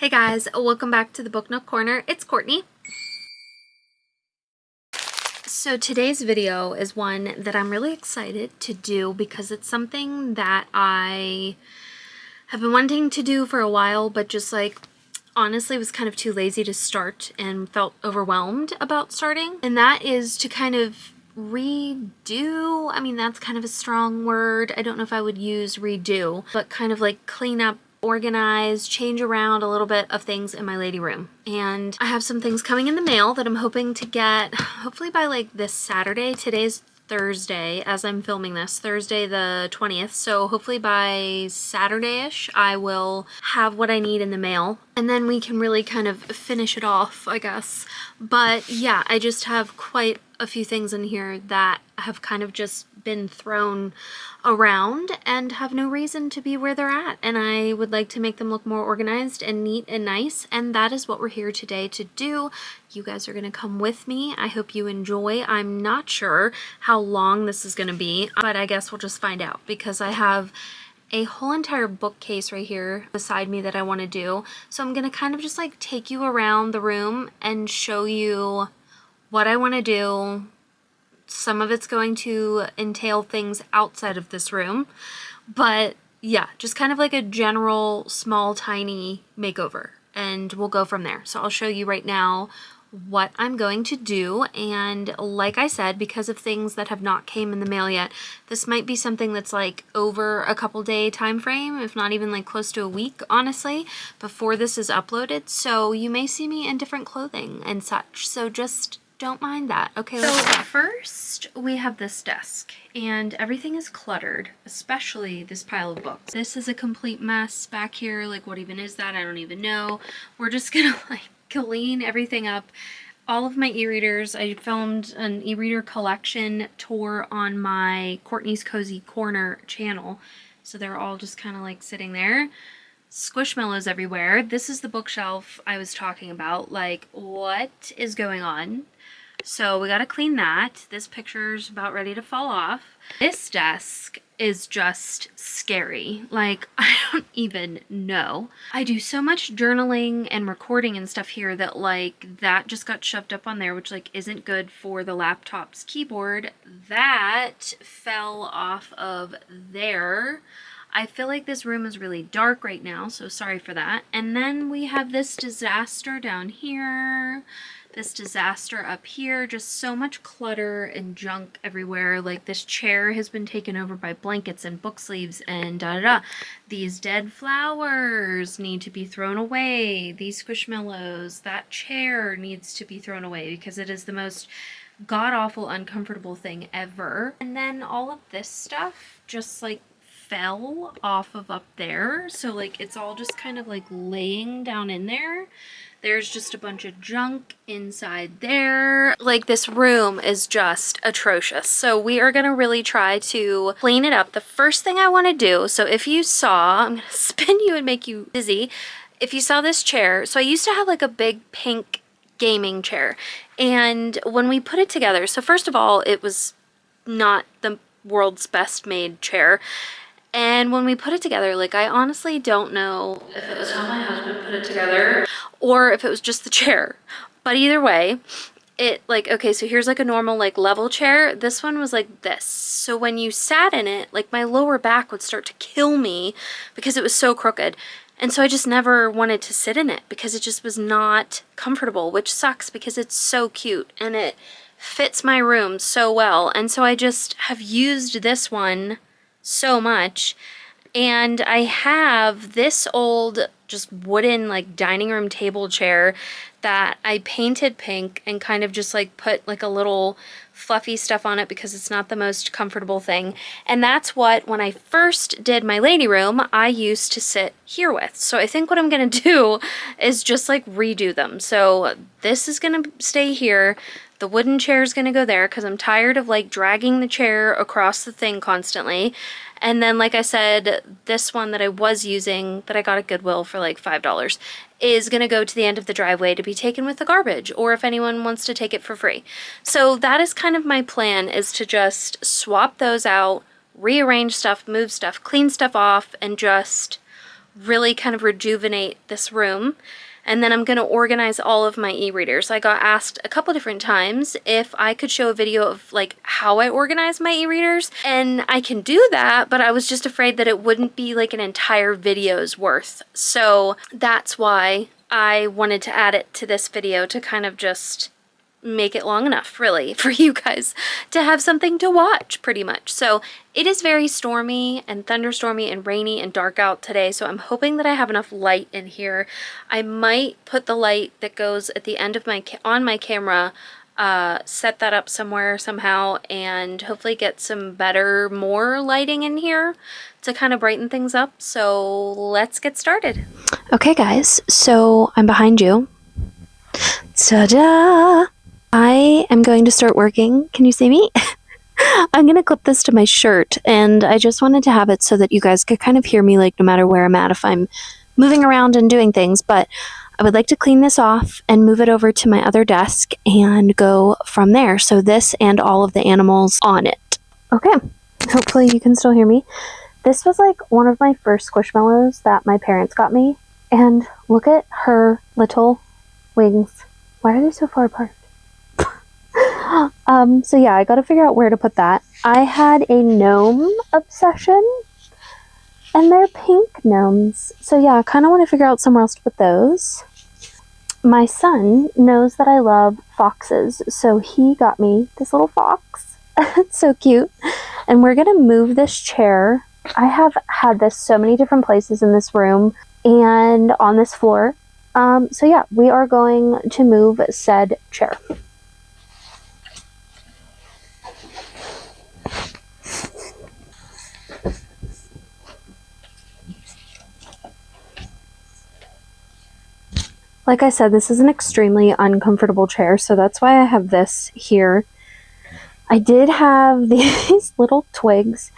Hey guys, welcome back to the Book Nook Corner. It's Courtney. So today's video is one that I'm really excited to do because it's something that I have been wanting to do for a while, but just honestly was kind of too lazy to start and felt overwhelmed about starting. And that is to kind of redo. I mean, that's kind of a strong word. I don't know if I would use redo, but kind of clean up, organize, change around a little bit of things in my lady room. And I have some things coming in the mail that I'm hoping to get hopefully by this Saturday. Today's Thursday as I'm filming this, Thursday the 20th. So hopefully by Saturday-ish I will have what I need in the mail, and then we can really kind of finish it off, I guess. But yeah, I just have quite a few things in here that have kind of just been thrown around and have no reason to be where they're at, and I would like to make them look more organized and neat and nice, and that is what we're here today to do. You guys are gonna come with me. I hope you enjoy. I'm not sure how long this is gonna be, but I guess we'll just find out because I have a whole entire bookcase right here beside me that I want to do. So I'm gonna kind of just take you around the room and show you what I want to do. Some of it's going to entail things outside of this room, but yeah, just kind of a general small tiny makeover, and we'll go from there. So I'll show you right now what I'm going to do, and like I said, because of things that have not came in the mail yet, this might be something that's over a couple day time frame, if not even close to a week, honestly, before this is uploaded. So you may see me in different clothing and such, so just don't mind that. Okay, so first we have this desk, and everything is cluttered, especially this pile of books. This is a complete mess back here. What even is that? I don't even know. We're just gonna clean everything up. All of my e-readers, I filmed an e-reader collection tour on my Courtney's Cozy Corner channel, so they're all just kind of sitting there. Squishmallows everywhere. This is the bookshelf I was talking about. What is going on? So we gotta clean that. This picture's about ready to fall off. This desk is just scary. I don't even know. I do so much journaling and recording and stuff here that that just got shoved up on there, which isn't good for the laptop's keyboard. That fell off of there. I feel like this room is really dark right now, so sorry for that. And then we have this disaster down here. This disaster up here, just so much clutter and junk everywhere. This chair has been taken over by blankets and book sleeves and da-da-da. These dead flowers need to be thrown away. These squishmallows, that chair needs to be thrown away because it is the most god-awful, uncomfortable thing ever. And then all of this stuff just fell off of up there. So it's all just kind of laying down in there. There's just a bunch of junk inside there. This room is just atrocious. So we are gonna really try to clean it up. The first thing I wanna do, so if you saw, I'm gonna spin you and make you dizzy. If you saw this chair, so I used to have a big pink gaming chair. And when we put it together, so first of all, it was not the world's best made chair. And when we put it together, I honestly don't know if it was how my husband put it together or if it was just the chair. But either way, it okay, so here's a normal level chair. This one was this. So when you sat in it, my lower back would start to kill me because it was so crooked. And so I just never wanted to sit in it because it just was not comfortable, which sucks because it's so cute and it fits my room so well. And so I just have used this one so much, and I have this old just wooden dining room table chair that I painted pink and kind of just put a little fluffy stuff on it because it's not the most comfortable thing. And that's what, when I first did my lady room, I used to sit here with. So I think what I'm gonna do is just redo them. So this is gonna stay here. The wooden chair is gonna go there because I'm tired of dragging the chair across the thing constantly. And then, like I said, this one that I was using, that I got at Goodwill for $5, is gonna go to the end of the driveway to be taken with the garbage, or if anyone wants to take it for free. So that is kind of my plan, is to just swap those out, rearrange stuff, move stuff, clean stuff off, and just really kind of rejuvenate this room. And then I'm going to organize all of my e-readers. I got asked a couple different times if I could show a video of like how I organize my e-readers, and I can do that, but I was just afraid that it wouldn't be like an entire video's worth. So that's why I wanted to add it to this video, to kind of just make it long enough, really, for you guys to have something to watch, pretty much. So it is very stormy and thunderstormy and rainy and dark out today, so I'm hoping that I have enough light in here. I might put the light that goes at the end of my on my camera, set that up somewhere somehow, and hopefully get some better, more lighting in here to kind of brighten things up. So let's get started. Okay guys, so I'm behind you. Ta-da! I am going to start working. Can you see me? I'm going to clip this to my shirt, and I just wanted to have it so that you guys could kind of hear me, like, no matter where I'm at, if I'm moving around and doing things. But I would like to clean this off and move it over to my other desk and go from there. So this and all of the animals on it. Okay, hopefully you can still hear me. This was like one of my first Squishmallows that my parents got me. And look at her little wings. Why are they so far apart? So yeah, I gotta figure out where to put that. I had a gnome obsession, and they're pink gnomes. So yeah, I kind of want to figure out somewhere else to put those. My son knows that I love foxes, so he got me this little fox. It's so cute. And we're gonna move this chair. I have had this so many different places in this room and on this floor. So yeah, we are going to move said chair. Like I said, this is an extremely uncomfortable chair, so that's why I have this here. I did have these little twigs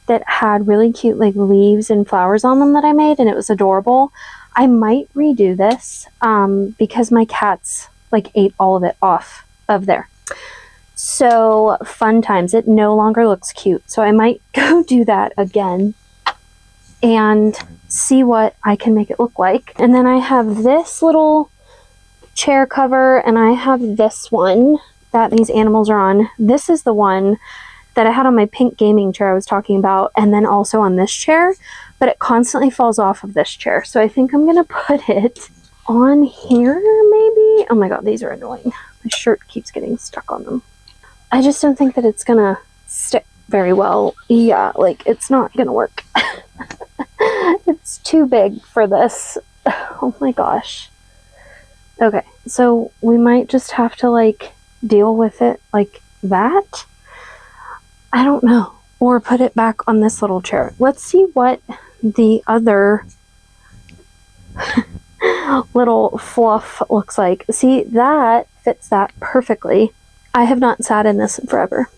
that had really cute like leaves and flowers on them that I made, and it was adorable. I might redo this because my cats like ate all of it off of there. So fun times. It no longer looks cute, so I might go do that again and see what I can make it look like. And then I have this little chair cover, and I have this one that these animals are on. This is the one that I had on my pink gaming chair I was talking about, and then also on this chair, but it constantly falls off of this chair. So I think I'm gonna put it on here, maybe? Oh my god, these are annoying. My shirt keeps getting stuck on them. I just don't think that it's gonna stick very well. Yeah, like it's not gonna work. It's too big for this. Oh my gosh. Okay, so we might just have to like deal with it like that. I don't know. Or put it back on this little chair. Let's see what the other little fluff looks like. See, that fits that perfectly. I have not sat in this in forever.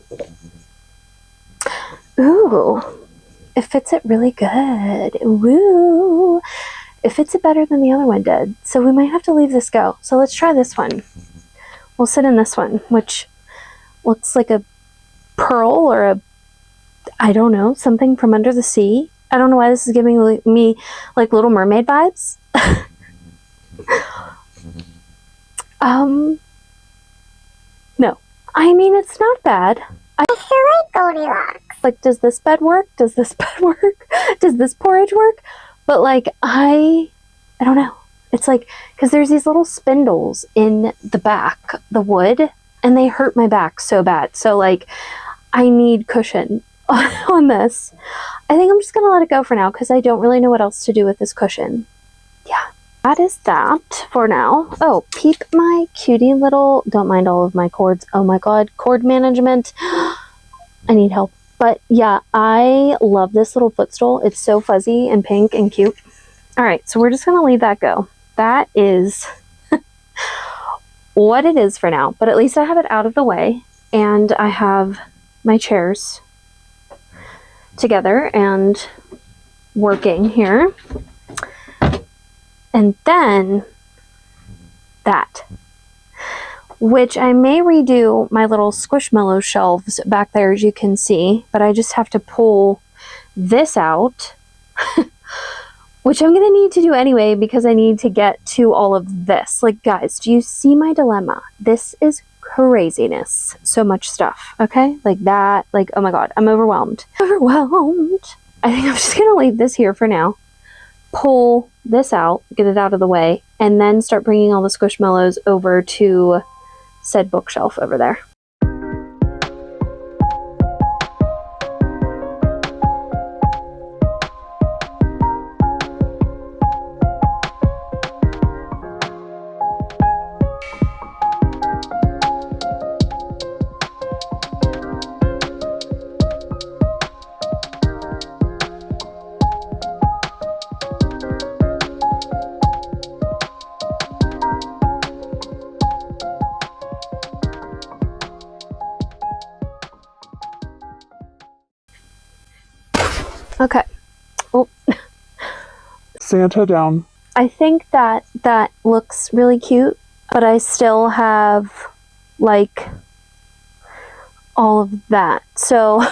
Ooh. It fits it really good. Woo! It fits it better than the other one did. So we might have to leave this go. So let's try this one. We'll sit in this one, which looks like a pearl or a, I don't know, something from under the sea. I don't know why this is giving me like Little Mermaid vibes. No. I mean, it's not bad. I feel like Goldilocks. Like, does this bed work? Does this bed work? Does this porridge work? But like, I don't know. It's like, because there's these little spindles in the back, the wood, and they hurt my back so bad. So like, I need cushion on this. I think I'm just going to let it go for now because I don't really know what else to do with this cushion. Yeah, that is that for now. Oh, peep my cutie little, don't mind all of my cords. Oh my god, cord management. I need help. But yeah, I love this little footstool. It's so fuzzy and pink and cute. All right, so we're just going to leave that go. That is what it is for now. But at least I have it out of the way. And I have my chairs together and working here. And then that, which I may redo my little Squishmallow shelves back there, as you can see, but I just have to pull this out, which I'm going to need to do anyway because I need to get to all of this. Like, guys, do you see my dilemma? This is craziness. So much stuff, okay? Like that, like, oh my god, I'm overwhelmed. Overwhelmed. I think I'm just going to leave this here for now. Pull this out, get it out of the way, and then start bringing all the Squishmallows over to said bookshelf over there. Okay. Oh. Santa down. I think that looks really cute, but I still have, like, all of that. So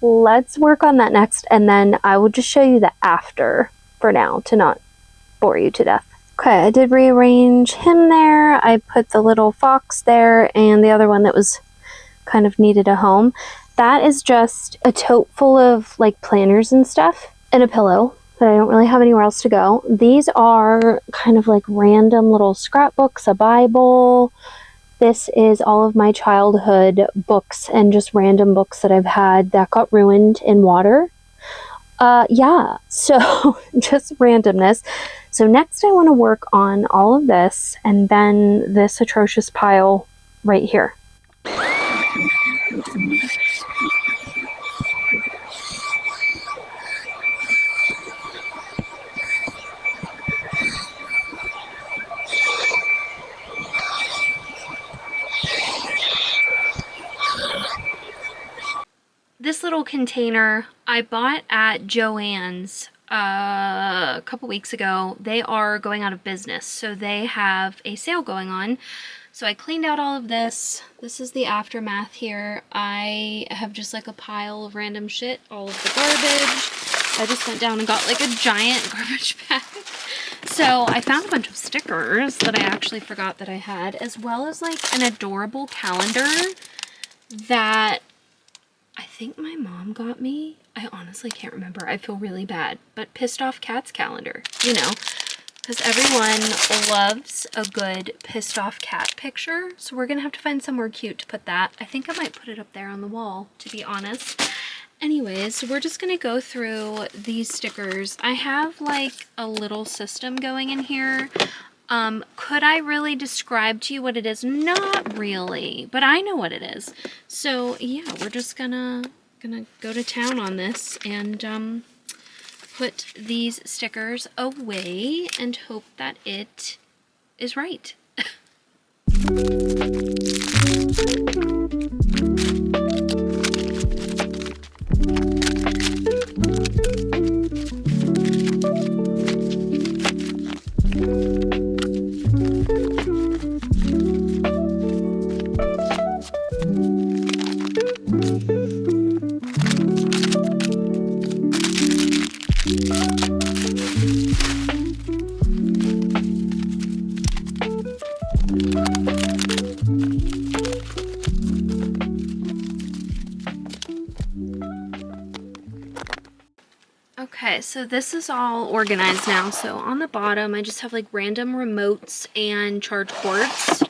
let's work on that next, and then I will just show you the after for now to not bore you to death. Okay, I did rearrange him there. I put the little fox there and the other one that was kind of needed a home. That is just a tote full of like planners and stuff and a pillow that I don't really have anywhere else to go. These are kind of like random little scrapbooks, a Bible. This is all of my childhood books and just random books that I've had that got ruined in water. Yeah, so just randomness. So next I want to work on all of this and then this atrocious pile right here. This little container I bought at Joann's a couple weeks ago. They are going out of business, so they have a sale going on. So I cleaned out all of this. This is the aftermath here. I have just like a pile of random shit, all of the garbage. I just went down and got like a giant garbage bag. So I found a bunch of stickers that I actually forgot that I had, as well as like an adorable calendar that I think my mom got me. I honestly can't remember. I feel really bad. But Pissed Off Cats calendar, you know, because everyone loves a good pissed off cat picture. So we're going to have to find somewhere cute to put that. I think I might put it up there on the wall, to be honest. Anyways, so we're just going to go through these stickers. I have like a little system going in here. Could I really describe to you what it is? Not really, but I know what it is. So yeah, we're just gonna go to town on this and put these stickers away and hope that it is right. Okay, so this is all organized now. So on the bottom, I just have like random remotes and charge cords.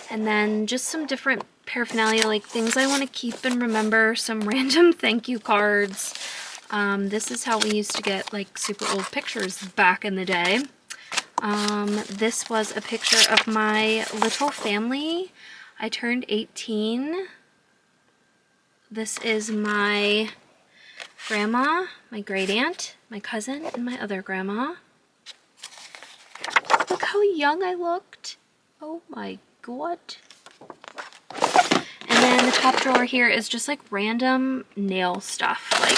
And then just some different paraphernalia, like things I want to keep and remember, some random thank you cards. This is how we used to get like super old pictures back in the day. This was a picture of my little family. I turned 18. This is my grandma, my great aunt, my cousin, and my other grandma. Look how young I looked. Oh my god. And then the top drawer here is just like random nail stuff, like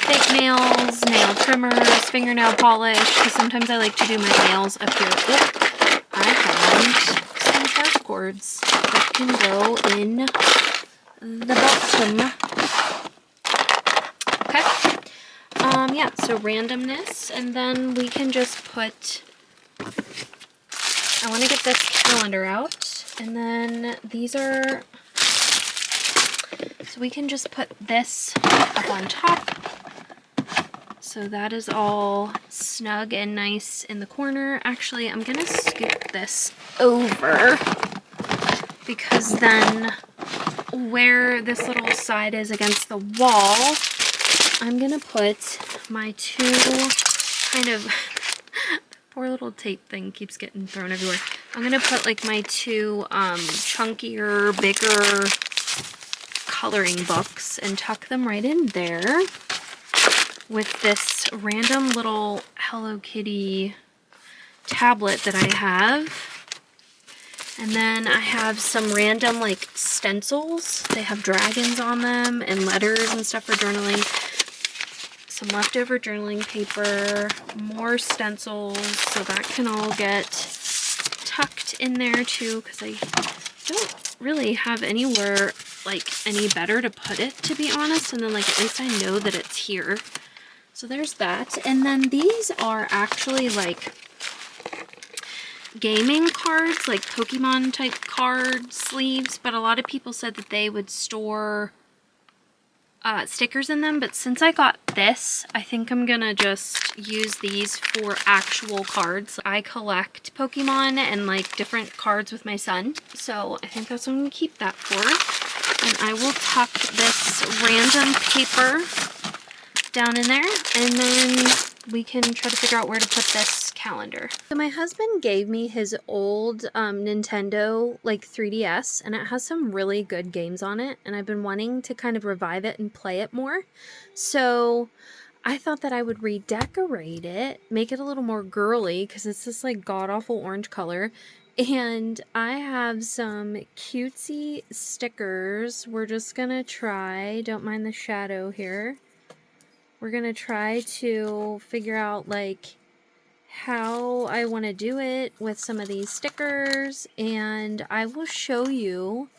fake nails, nail trimmers, fingernail polish, because sometimes I like to do my nails up here. Oop, I found some charge cords that can go in the bottom. Okay. yeah, so randomness, and then we can just put, I want to get this calendar out, and then these are, so we can just put this up on top. So that is all snug and nice in the corner. Actually, I'm gonna scoot this over because then where this little side is against the wall, I'm gonna put my two kind of, poor little tape thing keeps getting thrown everywhere. I'm gonna put like my two chunkier, bigger coloring books and tuck them right in there with this random little Hello Kitty tablet that I have. And then I have some random like stencils. They have dragons on them and letters and stuff for journaling. Some leftover journaling paper, more stencils, so that can all get tucked in there too, because I don't really have anywhere like any better to put it, to be honest. And then like at least I know that it's here. So there's that. And then these are actually like gaming cards, like Pokemon type card sleeves, but a lot of people said that they would store stickers in them, but since I got this, I think I'm gonna just use these for actual cards. I collect Pokemon and like different cards with my son, so I think that's what I'm gonna keep that for. And I will tuck this random paper down in there, and then we can try to figure out where to put this calendar. So my husband gave me his old Nintendo like 3DS, and it has some really good games on it, and I've been wanting to kind of revive it and play it more. So I thought that I would redecorate it, make it a little more girly, because it's this like god-awful orange color. And I have some cutesy stickers. We're just gonna try, don't mind the shadow here. We're gonna try to figure out like how I want to do it with some of these stickers, and I will show you.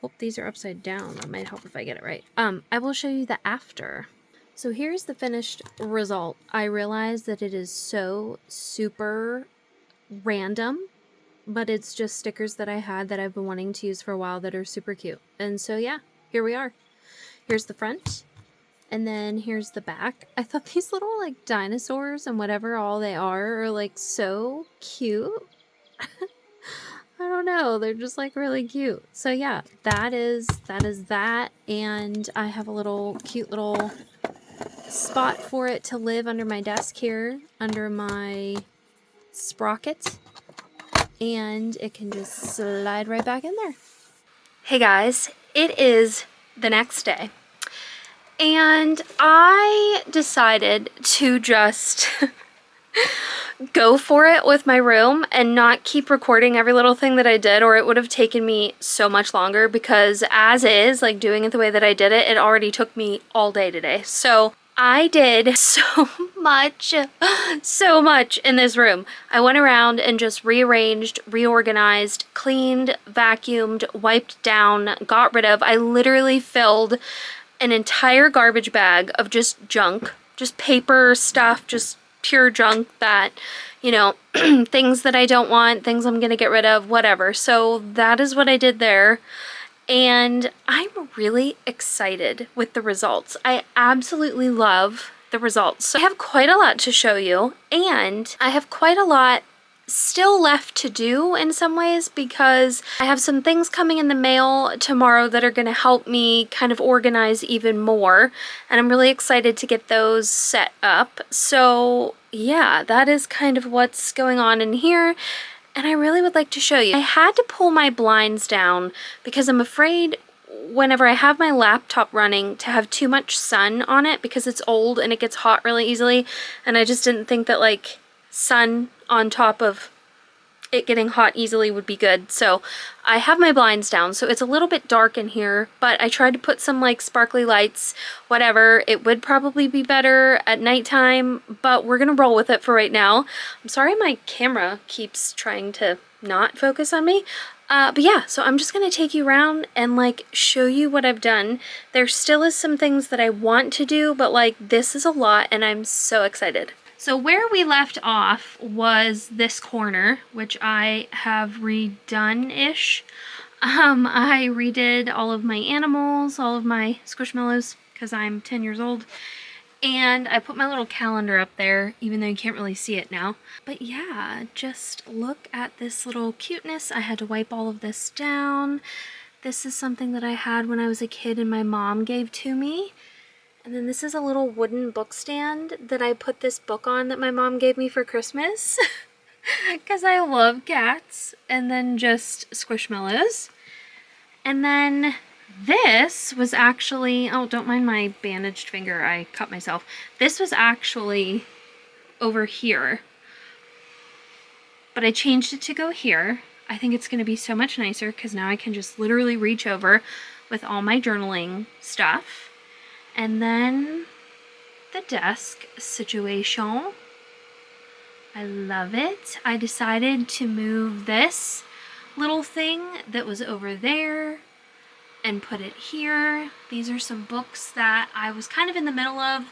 Oh, these are upside down. That might help if I get it right. I will show you the after. So here's the finished result. I realize that it is so super random, but it's just stickers that I had that I've been wanting to use for a while that are super cute. And so yeah, here we are. Here's the front. And then here's the back. I thought these little like dinosaurs and whatever all they are like so cute. I don't know, they're just like really cute. So yeah, that is that. And I have a little cute little spot for it to live under my desk here, under my sprocket. And it can just slide right back in there. Hey guys, it is the next day. And I decided to just go for it with my room and not keep recording every little thing that I did, or it would have taken me so much longer, because as is, like doing it the way that I did it, it already took me all day today. So I did so much in this room. I went around and just rearranged, reorganized, cleaned, vacuumed, wiped down, got rid of. I literally filled an entire garbage bag of just junk, just paper stuff, just pure junk that, you know, things that I don't want, things I'm gonna get rid of, whatever. So that is what I did there. And I'm really excited with the results. I absolutely love the results. So I have quite a lot to show you, and I have quite a lot still left to do in some ways, because I have some things coming in the mail tomorrow that are going to help me kind of organize even more, and I'm really excited to get those set up. So yeah, that is kind of what's going on in here, and I really would like to show you. I had to pull my blinds down because I'm afraid whenever I have my laptop running to have too much sun on it, because it's old and it gets hot really easily, and I just didn't think that like sun on top of it getting hot easily would be good. So I have my blinds down, so it's a little bit dark in here, but I tried to put some like sparkly lights, whatever. It would probably be better at nighttime, but we're gonna roll with it for right now. I'm sorry my camera keeps trying to not focus on me. But yeah, so I'm just gonna take you around and like show you what I've done. There still is some things that I want to do, but like this is a lot and I'm so excited. So where we left off was this corner, which I have redone-ish. I redid all of my animals, all of my Squishmallows, because I'm 10 years old. And I put my little calendar up there, even though you can't really see it now. But yeah, just look at this little cuteness. I had to wipe all of this down. This is something that I had when I was a kid and my mom gave to me. And then this is a little wooden book stand that I put this book on that my mom gave me for Christmas. Because I love cats. And then just Squishmallows. And then this was actually, oh, don't mind my bandaged finger, I cut myself. This was actually over here. But I changed it to go here. I think it's going to be so much nicer because now I can just literally reach over with all my journaling stuff. And then the desk situation. I love it. I decided to move this little thing that was over there and put it here. These are some books that I was kind of in the middle of,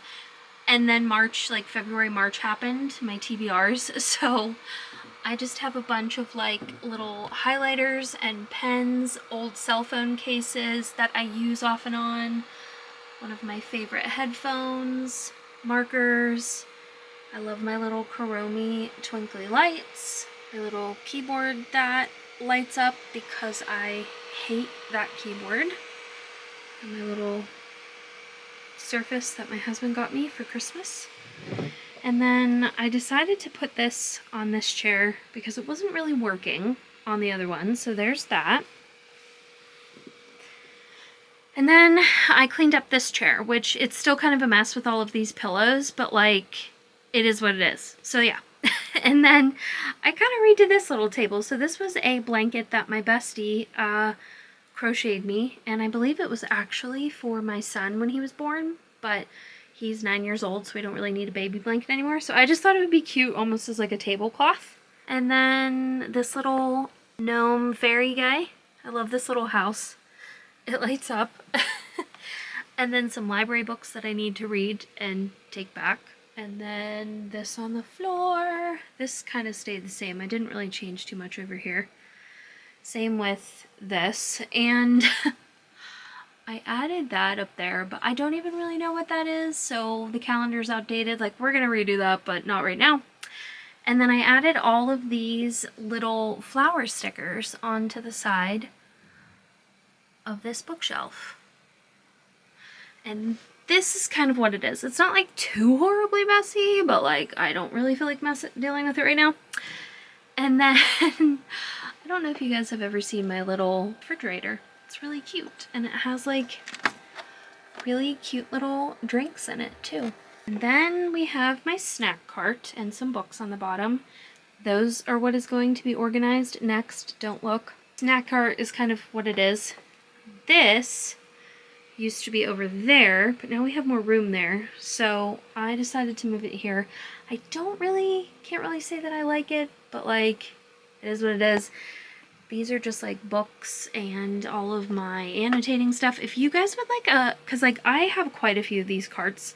and then March, like February, March happened, my TBRs. So I just have a bunch of like little highlighters and pens, old cell phone cases that I use off and on. One of my favorite headphones, markers. I love my little Kuromi twinkly lights, my little keyboard that lights up because I hate that keyboard, and my little Surface that my husband got me for Christmas. And then I decided to put this on this chair because it wasn't really working on the other one, so there's that. And then I cleaned up this chair, which it's still kind of a mess with all of these pillows, but like, it is what it is. So yeah. And then I kind of redid this little table. So this was a blanket that my bestie crocheted me, and I believe it was actually for my son when he was born, but he's 9 years old, so we don't really need a baby blanket anymore. So I just thought it would be cute, almost as like a tablecloth. And then this little gnome fairy guy. I love this little house. It lights up. And then some library books that I need to read and take back. And then this on the floor. This kind of stayed the same. I didn't really change too much over here. Same with this. And I added that up there, but I don't even really know what that is. So the calendar's outdated. Like, we're going to redo that, but not right now. And then I added all of these little flower stickers onto the side of this bookshelf. And this is kind of what it is. It's not like too horribly messy, but like I don't really feel like dealing with it right now. And then I don't know if you guys have ever seen my little refrigerator. It's really cute, and it has like really cute little drinks in it too. And then we have my snack cart and some books on the bottom. Those are what is going to be organized next. Don't look. Snack cart is kind of what it is. This used to be over there, but now we have more room there, so I decided to move it here. I can't really say that I like it, but like, it is what it is. These are just like books and all of my annotating stuff. If you guys would like because like I have quite a few of these carts.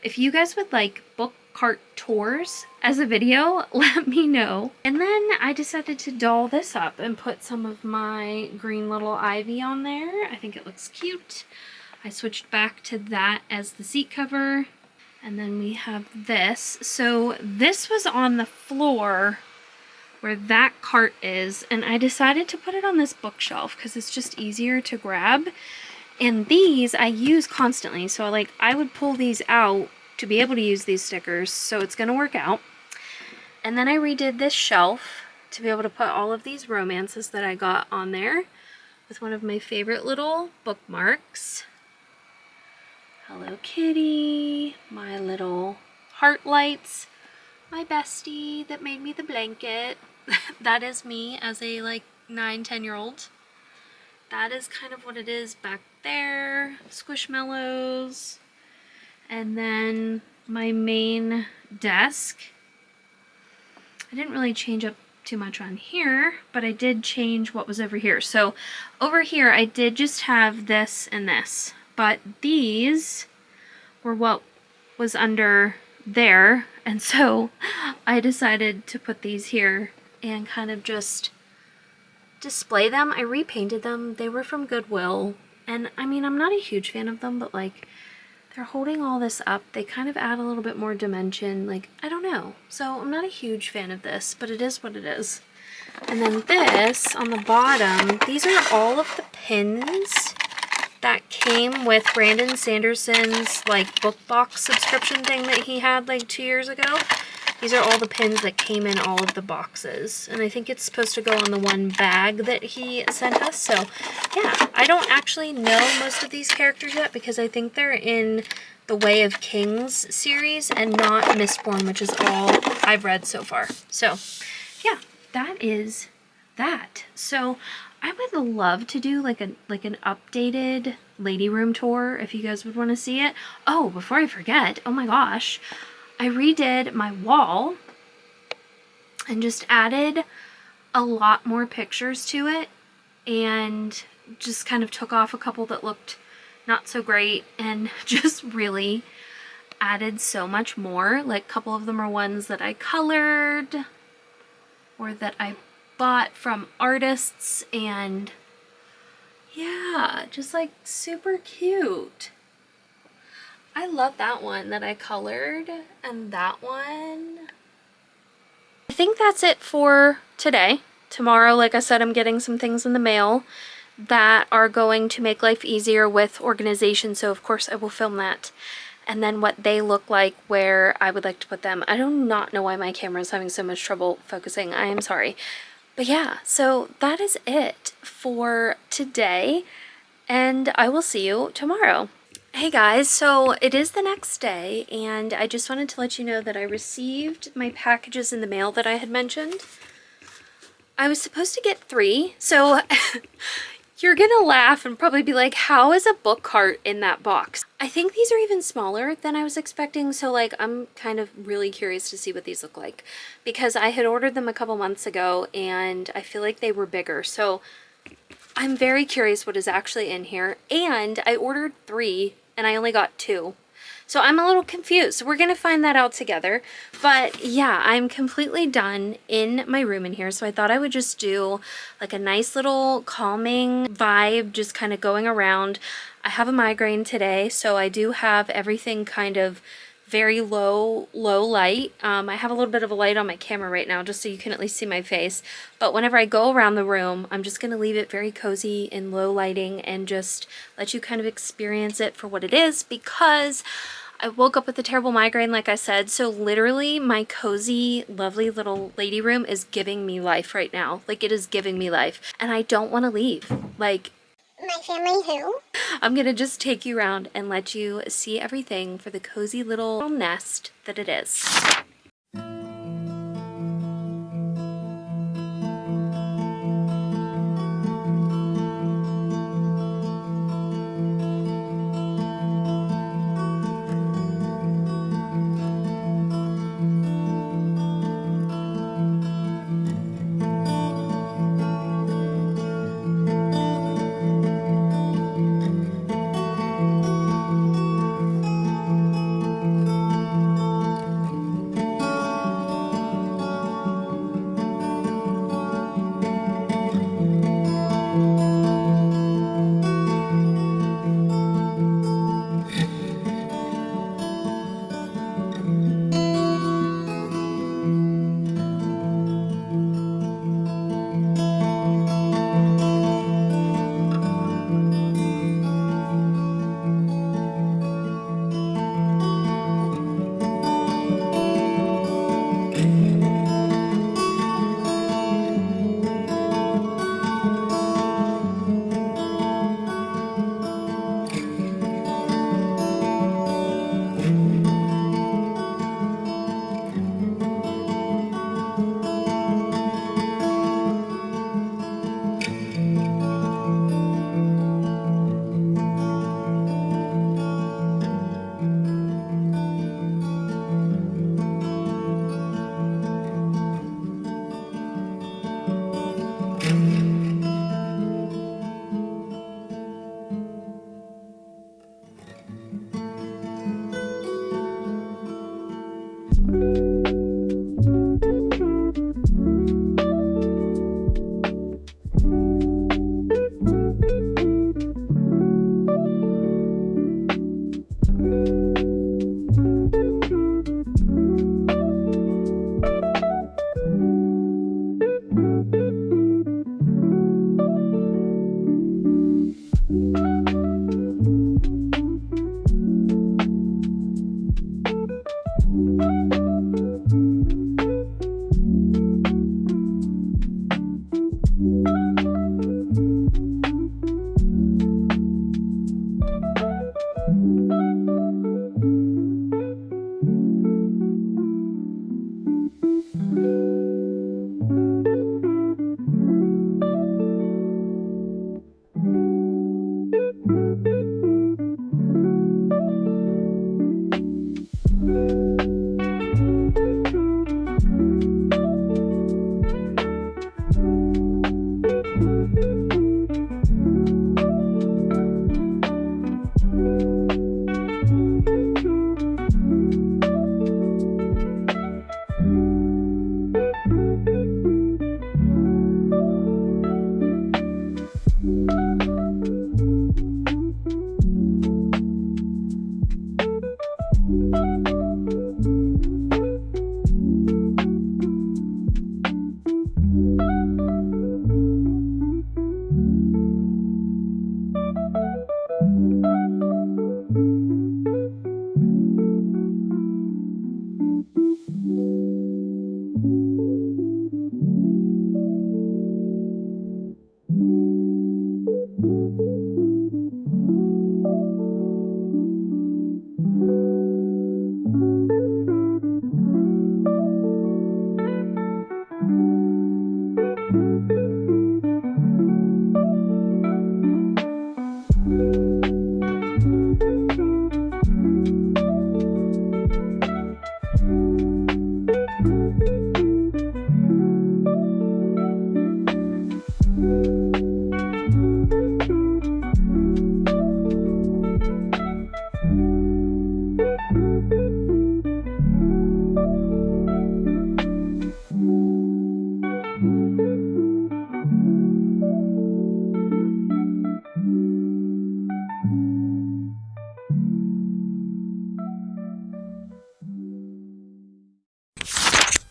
If you guys would like book cart tours as a video, let me know. And then I decided to doll this up and put some of my green little ivy on there. I think it looks cute. I switched back to that as the seat cover. And then we have this. So this was on the floor where that cart is, and I decided to put it on this bookshelf because it's just easier to grab. And these I use constantly, so like I would pull these out to be able to use these stickers, so it's gonna work out. And then I redid this shelf to be able to put all of these romances that I got on there with one of my favorite little bookmarks. Hello Kitty, my little heart lights, my bestie that made me the blanket, that is me as a like 9-10-year-old. That is kind of what it is back there. Squishmallows. And then my main desk. I didn't really change up too much on here, but I did change what was over here. So over here I did just have this and this, but these were what was under there, and so I decided to put these here and kind of just display them. I repainted them. They were from Goodwill, and I mean, I'm not a huge fan of them, but like they're holding all this up. They kind of add a little bit more dimension. Like, I don't know. So I'm not a huge fan of this, but it is what it is. And then this on the bottom, these are all of the pins that came with Brandon Sanderson's like book box subscription thing that he had like 2 years ago. These are all the pins that came in all of the boxes. And I think it's supposed to go on the one bag that he sent us. So yeah, I don't actually know most of these characters yet because I think they're in the Way of Kings series and not Mistborn, which is all I've read so far. So yeah, that is that. So I would love to do like an updated lady room tour if you guys would want to see it. Oh, before I forget, oh my gosh, I redid my wall and just added a lot more pictures to it and just kind of took off a couple that looked not so great and just really added so much more. Like a couple of them are ones that I colored or that I bought from artists, and yeah, just like super cute. I love that one that I colored, and that one. I think that's it for today. Tomorrow, like I said, I'm getting some things in the mail that are going to make life easier with organization, so of course I will film that. And then what they look like, where I would like to put them. I do not know why my camera is having so much trouble focusing. I am sorry. But yeah, so that is it for today, and I will see you tomorrow. Hey guys, so it is the next day, and I just wanted to let you know that I received my packages in the mail that I had mentioned. I was supposed to get 3, so you're gonna laugh and probably be like, how is a book cart in that box? I think these are even smaller than I was expecting, so like I'm kind of really curious to see what these look like because I had ordered them a couple months ago and I feel like they were bigger, so I'm very curious what is actually in here. And I ordered 3 and I only got 2. So I'm a little confused. So we're going to find that out together. But yeah, I'm completely done in my room in here. So I thought I would just do like a nice little calming vibe, just kind of going around. I have a migraine today, so I do have everything kind of very low light. I have a little bit of a light on my camera right now just so you can at least see my face, but whenever I go around the room, I'm just going to leave it very cozy in low lighting and just let you kind of experience it for what it is, because I woke up with a terrible migraine, like I said, so literally my cozy, lovely little lady room is giving me life right now. Like, it is giving me life, and I don't want to leave. Like, my family who? I'm gonna just take you around and let you see everything for the cozy little nest that it is.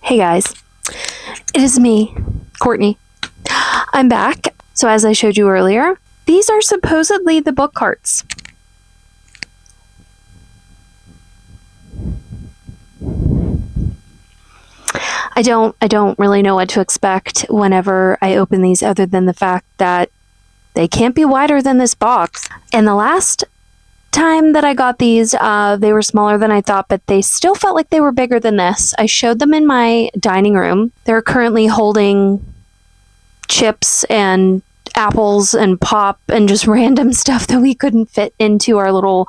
Hey guys, it is me, Courtney. I'm back. So as I showed you earlier, these are supposedly the book carts. I don't really know what to expect whenever I open these, other than the fact that they can't be wider than this box. And the last time that I got these, they were smaller than I thought, but they still felt like they were bigger than this. I showed them in my dining room. They're currently holding chips and apples and pop and just random stuff that we couldn't fit into our little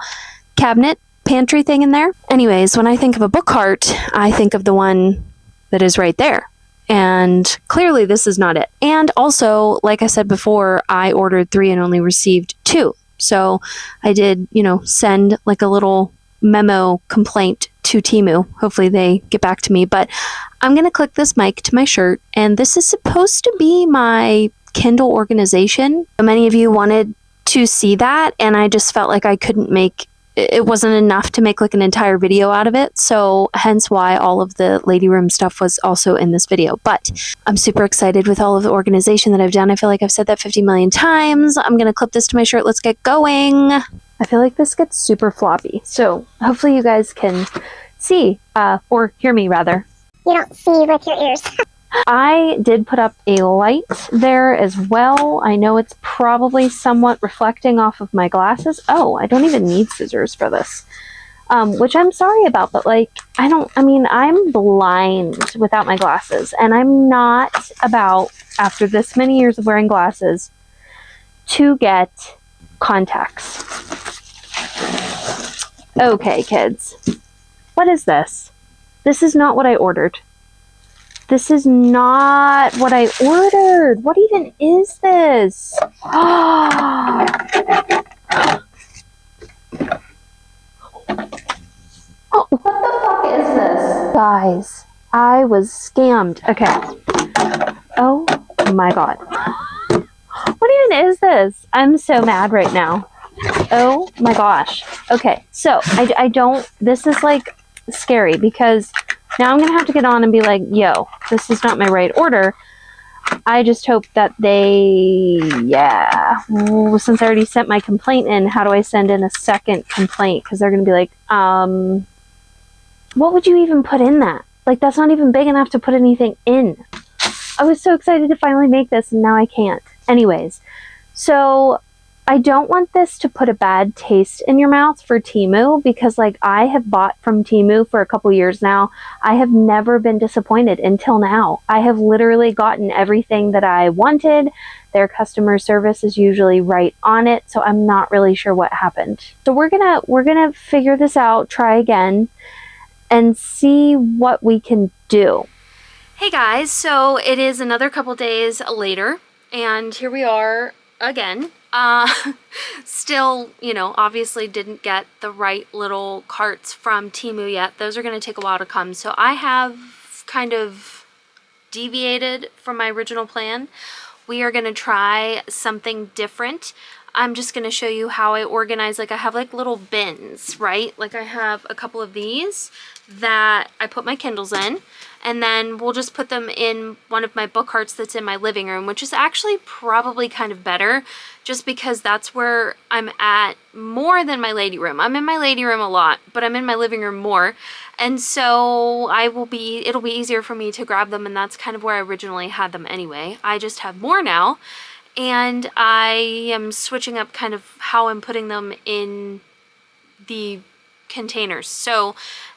cabinet pantry thing in there. Anyways, when I think of a book cart, I think of the one that is right there. And clearly this is not it. And also, like I said before, I ordered 3 and only received 2. So I did, send like a little memo complaint to Temu. Hopefully they get back to me. But I'm going to click this mic to my shirt. And this is supposed to be my Kindle organization. Many of you wanted to see that. And I just felt like I couldn't make, it wasn't enough to make like an entire video out of it. So hence why all of the lady room stuff was also in this video. But I'm super excited with all of the organization that I've done. I feel like I've said that 50 million times. I'm going to clip this to my shirt. Let's get going. I feel like this gets super floppy. So hopefully you guys can see, or hear me rather. You don't see with your ears. I did put up a light there as well. I know it's probably somewhat reflecting off of my glasses. Oh, I don't even need scissors for this. Which I'm sorry about, but I'm blind without my glasses, and I'm not about, after this many years of wearing glasses, to get contacts. Okay, kids. What is this? This is not what I ordered. This is not what I ordered. What even is this? Oh, what the fuck is this? Guys, I was scammed. Okay. Oh my god. What even is this? I'm so mad right now. Oh my gosh. Okay, so I don't, this is like scary because now I'm gonna have to get on and be like, yo, this is not my right order. I just hope that they, yeah. Well, since I already sent my complaint in, how do I send in a second complaint? Because they're gonna be like, what would you even put in that? Like, that's not even big enough to put anything in. I was so excited to finally make this and now I can't. Anyways, so I don't want this to put a bad taste in your mouth for Temu because like I have bought from Temu for a couple years now. I have never been disappointed until now. I have literally gotten everything that I wanted. Their customer service is usually right on it, so I'm not really sure what happened. So we're gonna figure this out, try again, and see what we can do. Hey guys, so it is another couple days later, and here we are again. Still, you know, obviously didn't get the right little carts from Temu yet. Those are going to take a while to come. So I have kind of deviated from my original plan. We are going to try something different. I'm just going to show you how I organize. Like I have like little bins, right? Like I have a couple of these that I put my Kindles in. And then we'll just put them in one of my book carts that's in my living room, which is actually probably kind of better just because that's where I'm at more than my lady room. I'm in my lady room a lot, but I'm in my living room more. And so it'll be easier for me to grab them, and that's kind of where I originally had them anyway. I just have more now, and I am switching up kind of how I'm putting them in the containers. So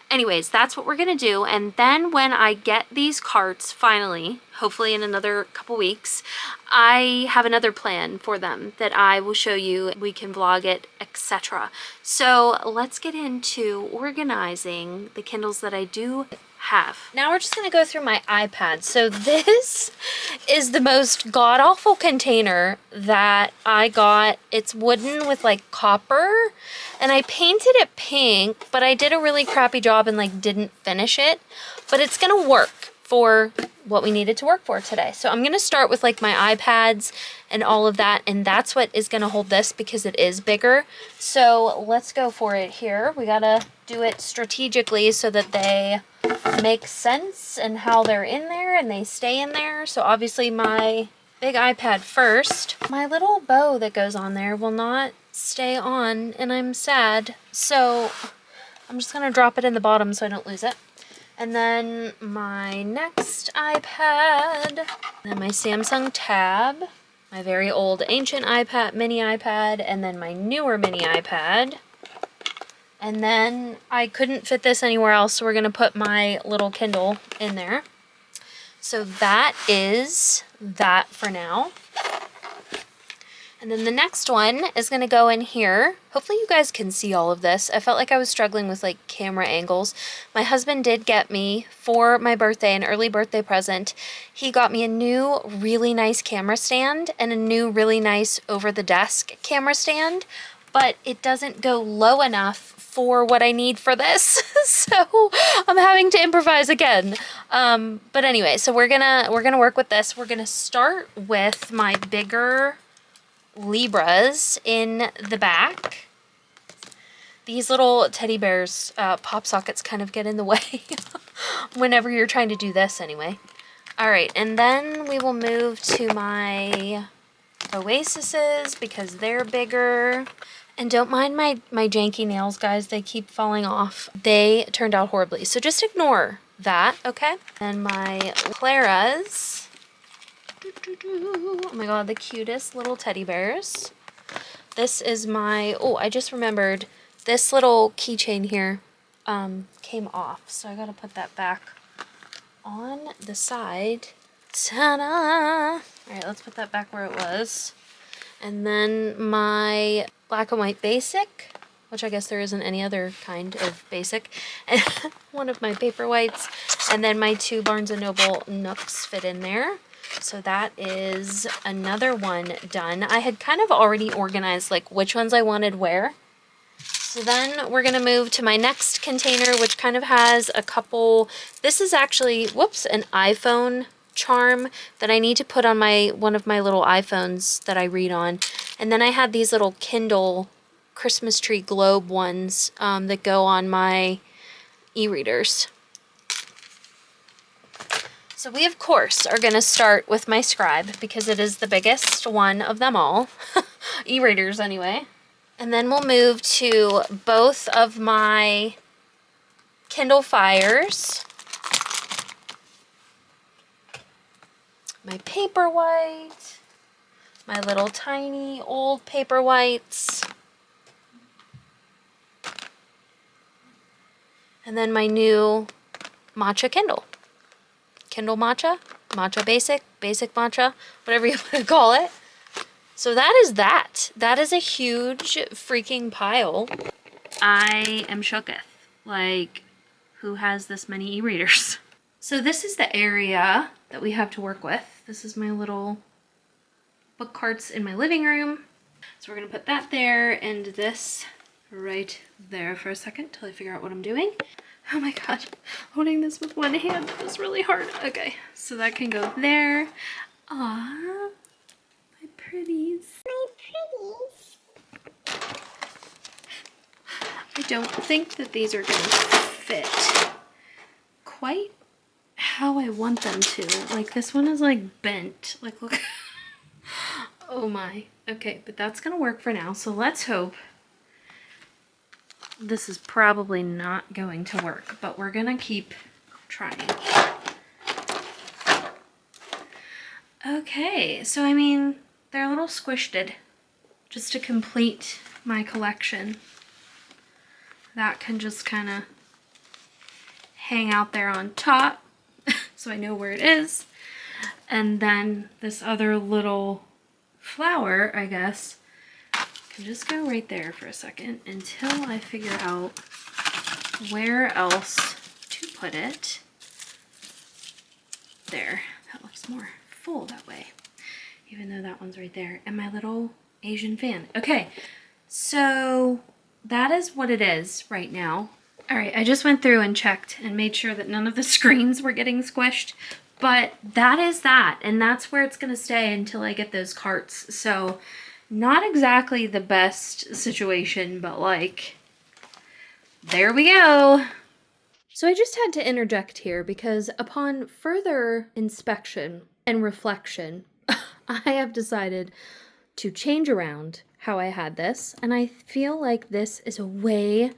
anyways, that's what we're gonna do, and then when I get these carts finally, hopefully in another couple weeks, I have another plan for them that I will show you. We can vlog it, etc. So let's get into organizing the Kindles that I do have. Now we're just gonna go through my iPad. So this is the most god-awful container that I got. It's wooden with like copper, and I painted it pink, but I did a really crappy job and like didn't finish it, but it's gonna work for what we needed to work for today. So I'm gonna start with like my iPads and all of that, and that's what is gonna hold this because it is bigger. So let's go for it here. We gotta do it strategically so that they make sense and how they're in there and they stay in there. So obviously my big iPad first. My little bow that goes on there will not stay on and I'm sad. So I'm just gonna drop it in the bottom so I don't lose it. And then my next iPad, then my Samsung Tab, my very old ancient iPad, mini iPad, and then my newer mini iPad. And then I couldn't fit this anywhere else, so we're gonna put my little Kindle in there. So that is that for now. And then the next one is gonna go in here. Hopefully you guys can see all of this. I felt like I was struggling with like camera angles. My husband did get me for my birthday, an early birthday present. He got me a new really nice camera stand and a new really nice over the desk camera stand, but it doesn't go low enough for what I need for this. So I'm having to improvise again. But anyway, so we're gonna work with this. We're gonna start with my bigger Libras in the back. These little teddy bears pop sockets kind of get in the way whenever you're trying to do this anyway. All right, and then we will move to my Oasises because they're bigger. And don't mind my janky nails, guys. They keep falling off. They turned out horribly, so just ignore that, okay? And my Claras. Oh my god, the cutest little teddy bears. This is my, oh, I just remembered this little keychain here came off, so I gotta put that back on the side. Ta-da! Alright, let's put that back where it was. And then my black and white basic. which I guess there isn't any other kind of basic, and one of my Paperwhites, and then my 2 Barnes & Noble Nooks fit in there. So that is another one done. I had kind of already organized like which ones I wanted where. So then we're gonna move to my next container, which kind of has a couple, this is actually, whoops, an iPhone charm that I need to put on one of my little iPhones that I read on. And then I had these little Kindle Christmas tree globe ones that go on my e-readers. So we, of course, are going to start with my scribe because it is the biggest one of them all. E-readers, anyway. And then we'll move to both of my Kindle Fires. My Paperwhite. My little tiny old Paperwhites. And then my new Matcha Kindle. Kindle Matcha, Matcha Basic, Basic Matcha, whatever you want to call it. So that is that. That is a huge freaking pile. I am shooketh. Like, who has this many e-readers? So this is the area that we have to work with. This is my little book carts in my living room. So we're gonna put that there and this right there for a second till I figure out what I'm doing. Oh my god, holding this with one hand is really hard. Okay, so that can go there. Aww, my pretties. My pretties. I don't think that these are gonna fit quite how I want them to. Like, this one is like bent. Like, look. Oh my. Okay, but that's gonna work for now. So let's hope. This is probably not going to work, but we're gonna keep trying. Okay, so I mean, they're a little squished just to complete my collection. That can just kind of hang out there on top so I know where it is. And then this other little flower, I guess, can just go right there for a second until I figure out where else to put it. There, that looks more full that way, even though that one's right there. And my little Asian fan. Okay, so that is what it is right now. All right, I just went through and checked and made sure that none of the screens were getting squished, but that is that, and that's where it's gonna stay until I get those carts. So not exactly the best situation, but like, there we go. So I just had to interject here because upon further inspection and reflection, I have decided to change around how I had this, and I feel like this is a way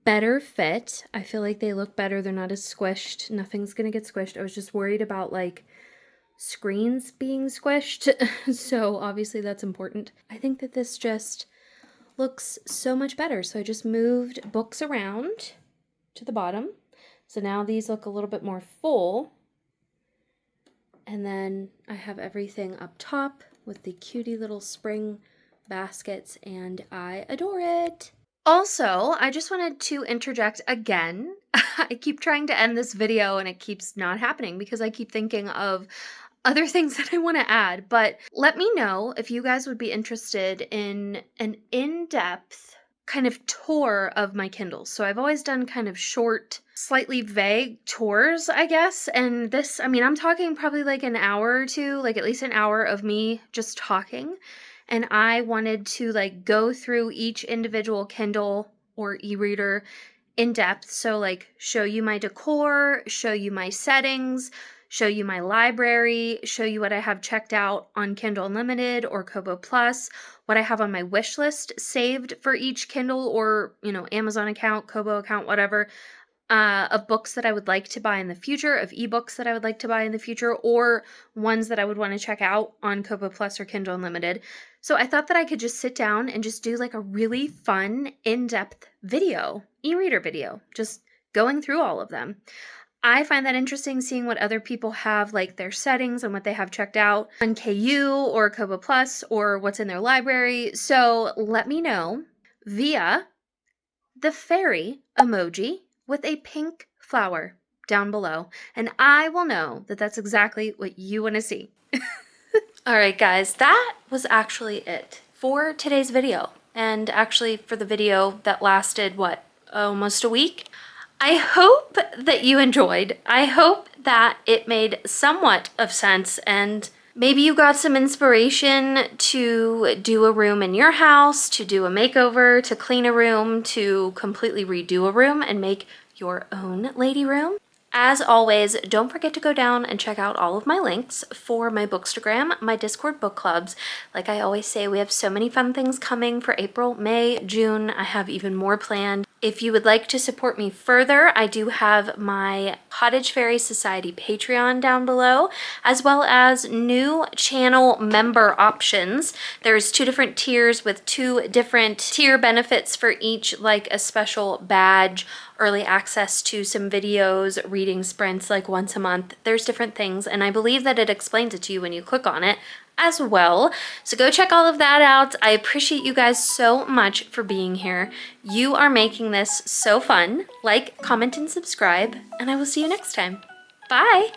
better fit. I feel like they look better. They're not as squished. Nothing's gonna get squished. I was just worried about like screens being squished, so obviously that's important. I think that this just looks so much better. So I just moved books around to the bottom. So now these look a little bit more full. And then I have everything up top with the cutie little spring baskets, and I adore it. Also, I just wanted to interject again. I keep trying to end this video and it keeps not happening because I keep thinking of other things that I want to add, but let me know if you guys would be interested in an in-depth kind of tour of my Kindles. So I've always done kind of short, slightly vague tours, I guess, and this, I mean, I'm talking probably like an hour or two, like at least an hour of me just talking, and I wanted to like go through each individual Kindle or e-reader in depth, so like show you my decor, show you my settings, show you my library, show you what I have checked out on Kindle Unlimited or Kobo Plus, what I have on my wish list saved for each Kindle or, you know, Amazon account, Kobo account, whatever, of books that I would like to buy in the future, of ebooks that I would like to buy in the future, or ones that I would want to check out on Kobo Plus or Kindle Unlimited. So I thought that I could just sit down and just do like a really fun, in-depth video, e-reader video, just going through all of them. I find that interesting, seeing what other people have, like their settings and what they have checked out on KU or Kobo Plus or what's in their library. So let me know via the fairy emoji with a pink flower down below, and I will know that that's exactly what you want to see. All right, guys, that was actually it for today's video, and actually for the video that lasted, what, almost a week? I hope that you enjoyed. I hope that it made somewhat of sense, and maybe you got some inspiration to do a room in your house, to do a makeover, to clean a room, to completely redo a room and make your own lady room. As always, don't forget to go down and check out all of my links for my Bookstagram, my Discord book clubs. Like I always say, we have so many fun things coming for April, May, June. I have even more planned. If you would like to support me further, I do have my Cottage Fairy Society Patreon down below, as well as new channel member options. There's 2 different tiers with 2 different tier benefits for each, like a special badge, early access to some videos, reading sprints like once a month. There's different things, and I believe that it explains it to you when you click on it as well. So go check all of that out. I appreciate you guys so much for being here. You are making this so fun. Like, comment, and subscribe, and I will see you next time. Bye!